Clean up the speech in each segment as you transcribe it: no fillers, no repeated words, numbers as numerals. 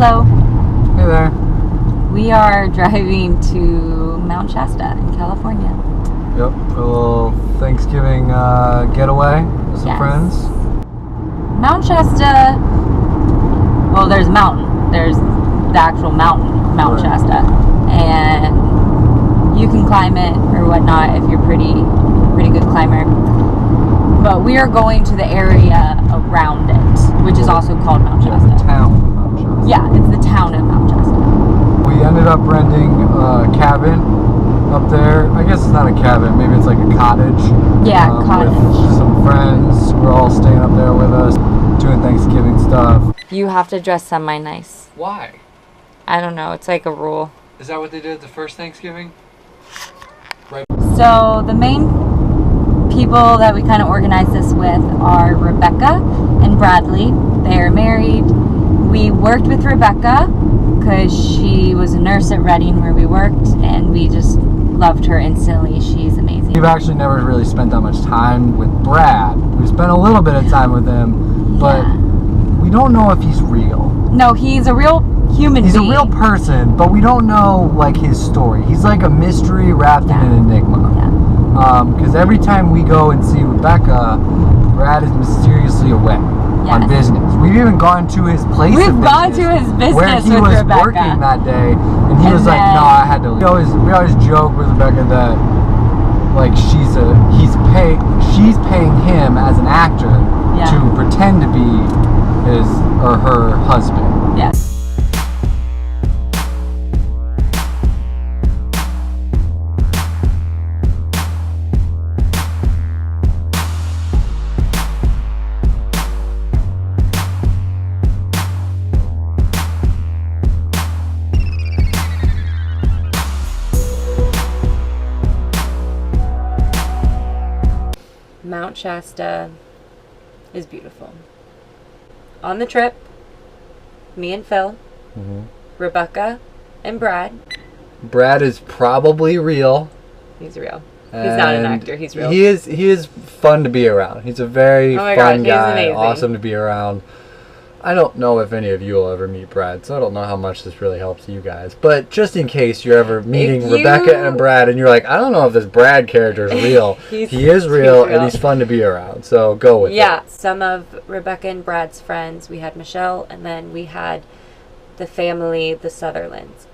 Hello. Hey there. We are driving to Mount Shasta in California. Yep, for a little Thanksgiving getaway with some friends. Mount Shasta, well, there's a mountain. There's the actual mountain, Mount Shasta. And you can climb it or whatnot if you're pretty good climber. But we are going to the area around it, which is also called Mount Shasta. The town of Mount Shasta. Yeah, it's the town of Mount Shasta. We ended up renting a cabin up there. I guess it's not a cabin, maybe it's like a cottage. Yeah, cottage. With some friends. We're all staying up there with us, doing Thanksgiving stuff. You have to dress semi-nice. Why? I don't know, it's like a rule. Is that what they did the first Thanksgiving? Right. So the main people that we kind of organized this with are Rebecca and Bradley. They are married. We worked with Rebecca because she was a nurse at Reading where we worked, and we just loved her instantly. She's amazing. We've actually never really spent that much time with Brad. We spent a little bit of time with him, but we don't know if he's real. No, he's a real human being. He's a real person, but we don't know like his story. He's like a mystery wrapped in an enigma. Because every time we go and see Rebecca, Brad is mysteriously away on business. We've even gone to his place. We've gone to his business where he with was Rebecca. Working that day, and he was like, "No, I had to." We always joke with Rebecca that like she's paying him as an actor to pretend to be his or her husband. Yes. Mount Shasta is beautiful. On the trip, me and Phil, Rebecca, and Brad. Brad is probably real. He's real. He's not an actor. He's real. He is fun to be around. He's a very fun guy. Amazing. Awesome to be around. I don't know if any of you will ever meet Brad, so I don't know how much this really helps you guys. But just in case you're ever meeting Rebecca and Brad and you're like, I don't know if this Brad character is real. He is real and he's fun to be around, so go with it. Yeah, some of Rebecca and Brad's friends. We had Michelle, and then we had the family, the Sutherlands.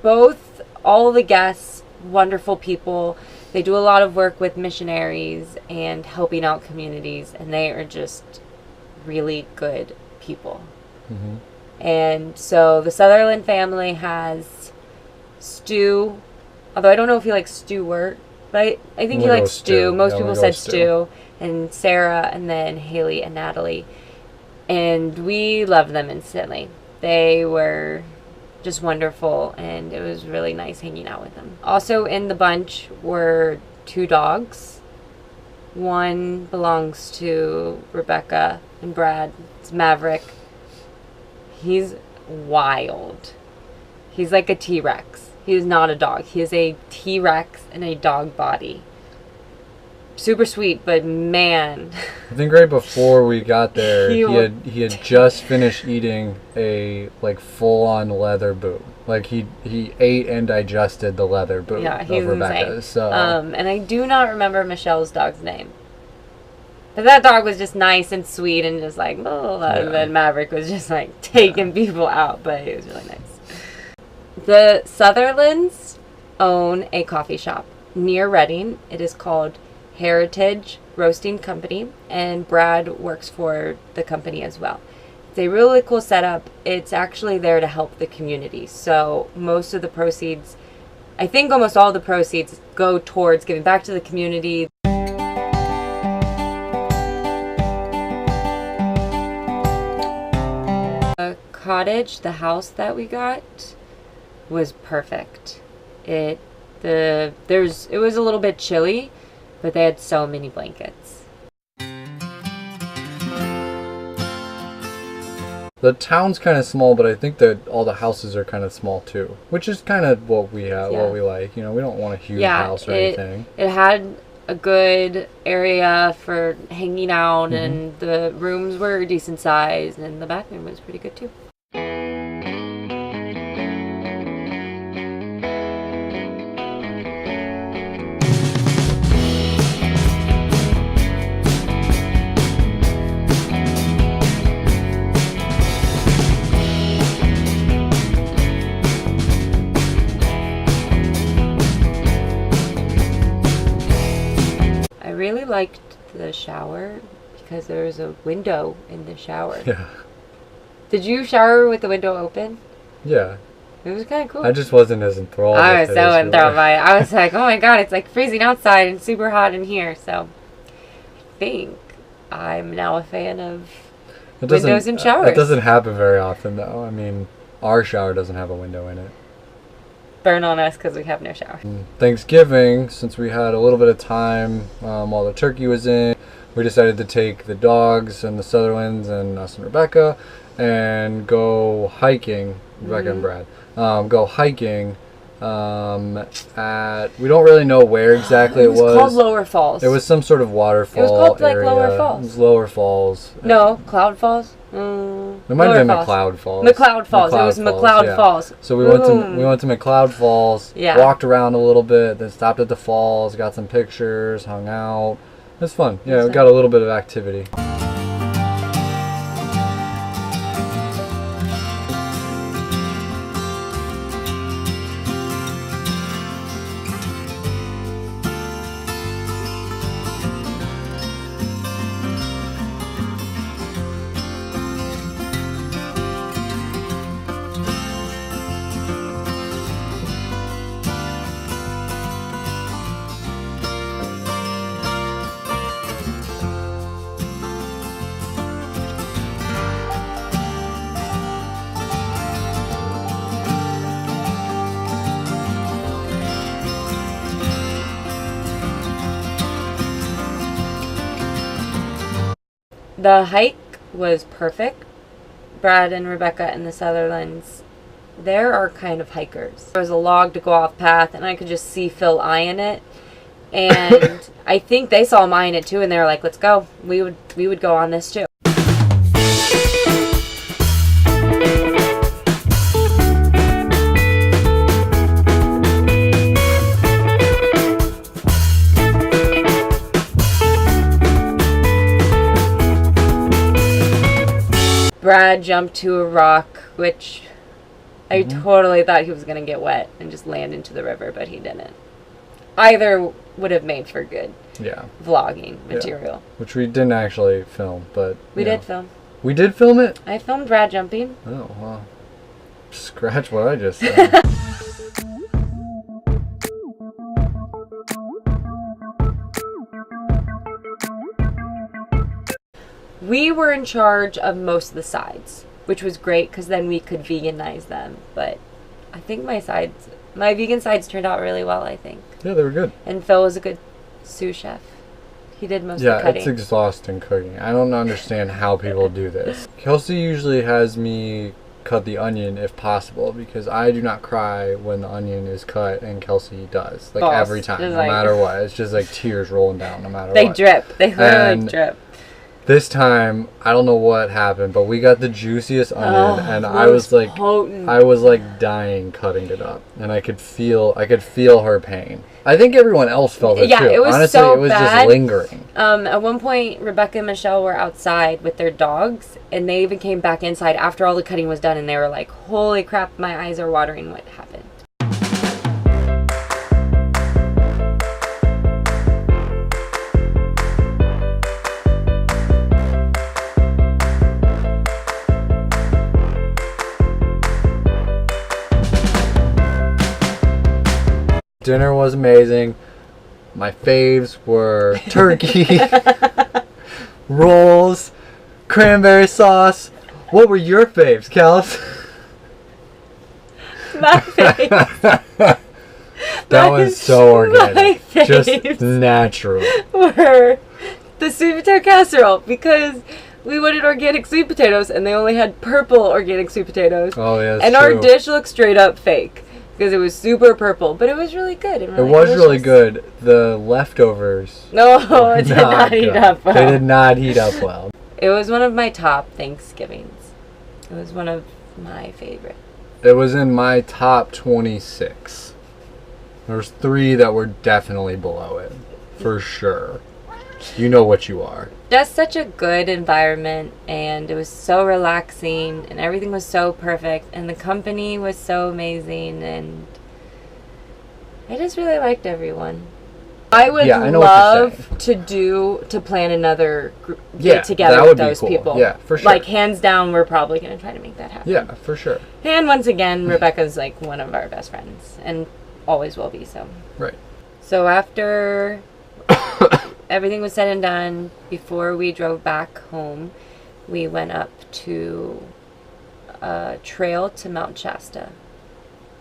All the guests, wonderful people. They do a lot of work with missionaries and helping out communities, and they are just really good people. And so the Sutherland family has Stu, although I don't know if he likes Stewart, but I think he likes Stu. Most people said Stu, and Sarah, and then Haley and Natalie, and we loved them instantly. They were just wonderful, and it was really nice hanging out with them. Also in the bunch were 2 dogs. One belongs to Rebecca and Brad. It's Maverick. He's wild. He's like a T-Rex. He is not a dog. He is a T-Rex in a dog body. Super sweet, but man. I think right before we got there, he had just finished eating a like full-on leather boot. Like he ate and digested the leather boot. Yeah, he's insane. So and I do not remember Michelle's dog's name. But that dog was just nice and sweet and just like, and then Maverick was just like taking people out, but it was really nice. The Sutherlands own a coffee shop near Reading. It is called Heritage Roasting Company, and Brad works for the company as well. It's a really cool setup. It's actually there to help the community. So most of the proceeds, I think almost all the proceeds, go towards giving back to the community. The cottage, the house that we got, was perfect. It was a little bit chilly, but they had so many blankets. the town's kind of small, but I think that all the houses are kind of small too, which is kind of what we have, what we like. You know, we don't want a huge house or anything. It had a good area for hanging out, and the rooms were decent size, and the bathroom was pretty good too. liked the shower because there was a window in the shower. Yeah. Did you shower with the window open? Yeah. It was kind of cool. I just wasn't as enthralled. I was so enthralled by it. I was like, oh my god, it's like freezing outside and super hot in here. So I think I'm now a fan of windows and showers. It doesn't happen very often, though. I mean, our shower doesn't have a window in it. Burn on us because we have no shower. Thanksgiving, since we had a little bit of time while the turkey was in, we decided to take the dogs and the Sutherlands and us and Rebecca and go hiking. Rebecca and Brad. Go hiking at, we don't really know where exactly it was. It was called Lower Falls. It was some sort of waterfall. It was called like area. Lower Falls. It was Lower Falls. No, Cloud Falls. It might have been McCloud Falls. McCloud Falls. It was McCloud Falls. So we went to McCloud Falls. Yeah. Walked around a little bit, then stopped at the falls, got some pictures, hung out. It was fun. Yeah, we got a little bit of activity. The hike was perfect. Brad and Rebecca and the Sutherlands, they are kind of hikers. There was a log to go off path, and I could just see Phil eyeing it. And I think they saw him eyeing it too, and they were like, let's go. We would go on this too. Brad jumped to a rock, which I totally thought he was going to get wet and just land into the river, but he didn't. Either would have made for good vlogging material. Yeah. Which we didn't actually film, but... We did film. We did film it? I filmed Brad jumping. Oh, wow. Scratch what I just said. We were in charge of most of the sides, which was great because then we could veganize them. But I think my vegan sides turned out really well, I think. Yeah, they were good. And Phil was a good sous chef. He did most of the cutting. Yeah, it's exhausting cooking. I don't understand how people do this. Kelsey usually has me cut the onion if possible because I do not cry when the onion is cut and Kelsey does. Like every time, no matter what. It's just like tears rolling down no matter what. They drip. They literally drip. This time, I don't know what happened, but we got the juiciest onion, and I was like, potent. I was like dying cutting it up, and I could feel her pain. I think everyone else felt it too. Yeah, it was honestly, so it was bad. just lingering. At one point, Rebecca and Michelle were outside with their dogs, and they even came back inside after all the cutting was done, and they were like, "Holy crap, my eyes are watering! What happened?" Dinner was amazing. My faves were turkey, rolls, cranberry sauce. What were your faves, Kels? My faves. That was so organic. Just natural. Were the sweet potato casserole because we wanted organic sweet potatoes and they only had purple organic sweet potatoes. Oh yeah, and our dish looked straight up fake. Because it was super purple, but it was really good. And really it was delicious. really good. The leftovers. No, it did not heat up well. They did not heat up well. It was one of my top Thanksgivings. It was one of my favorite. It was in my top 26. There's 3 that were definitely below it. For sure. You know what you are. Just such a good environment, and it was so relaxing, and everything was so perfect, and the company was so amazing, and I just really liked everyone. I would I know what you're love to plan another get together that with would be those cool. people. Yeah, for sure. Like, hands down, we're probably going to try to make that happen. Yeah, for sure. And once again, Rebecca's like one of our best friends and always will be, so. Right. So after everything was said and done, before we drove back home, we went up to a trail to Mount Shasta.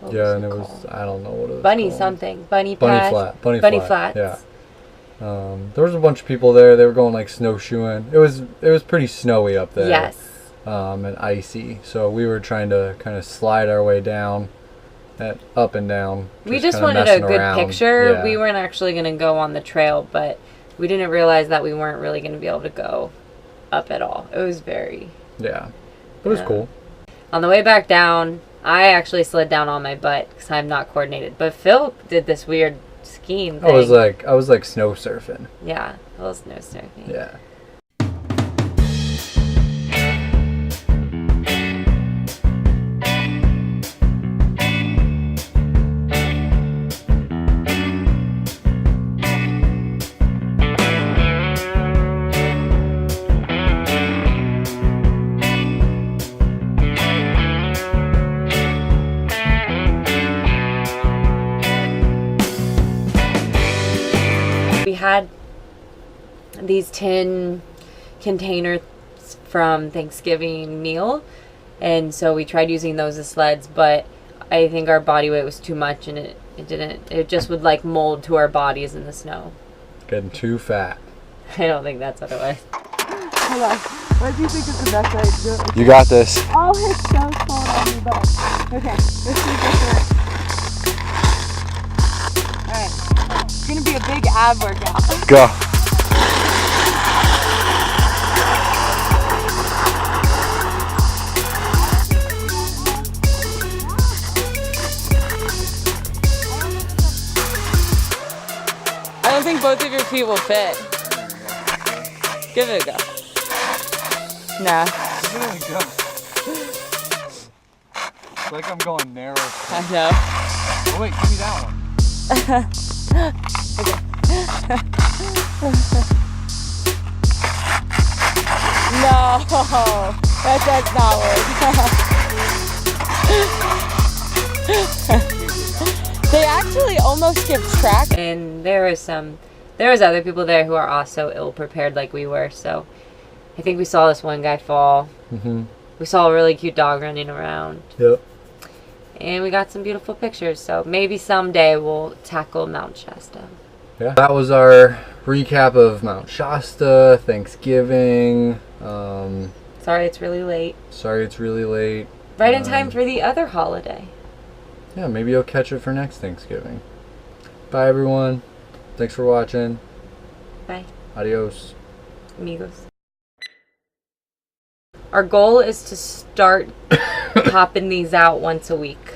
What was And it called? was, I don't know what it was Bunny called. something. Bunny Flat. Bunny Flats. Yeah. There was a bunch of people there. They were going like snowshoeing. It was pretty snowy up there. Yes. And icy. So we were trying to kind of slide our way down, up and down. We just wanted a good picture. Yeah. We weren't actually going to go on the trail, but we didn't realize that we weren't really going to be able to go up at all. It was very... Yeah. It was cool. On the way back down, I actually slid down on my butt because I'm not coordinated. But Phil did this weird skiing thing. I was like snow surfing. Yeah, a little snow surfing. Yeah. Had these tin containers from Thanksgiving meal, and so we tried using those as sleds, but I think our body weight was too much, and it just would like mold to our bodies in the snow. Getting too fat. I don't think that's what it was. Hold on. What do you think is the best way to do it? You got this. Oh, his show's falling on me, but okay, let's see if this works. Alright. It's gonna be a big ab workout. Go. I don't think both of your feet will fit. Give it a go. Nah. Give it a go. It's like I'm going narrow. I know. Oh wait, give me that one. Okay. No, that does not work. They actually almost skipped track. And there was other people there who are also ill prepared like we were. So I think we saw this one guy fall. Mm-hmm. We saw a really cute dog running around. Yep. And we got some beautiful pictures. So maybe someday we'll tackle Mount Shasta. Yeah. That was our recap of Mount Shasta, Thanksgiving. Sorry it's really late. Right in time for the other holiday. Yeah, maybe you'll catch it for next Thanksgiving. Bye, everyone. Thanks for watching. Bye. Adios. Amigos. Our goal is to start popping these out once a week.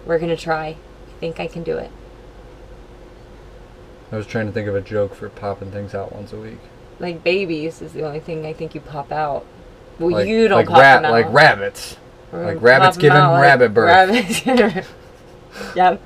We're going to try. I think I can do it. I was trying to think of a joke for popping things out once a week. Like babies is the only thing I think you pop out. Well, like, you don't like pop them out. Like rabbits. Or Like rabbits pop 'em giving out rabbit birth. Rabbits. Yep.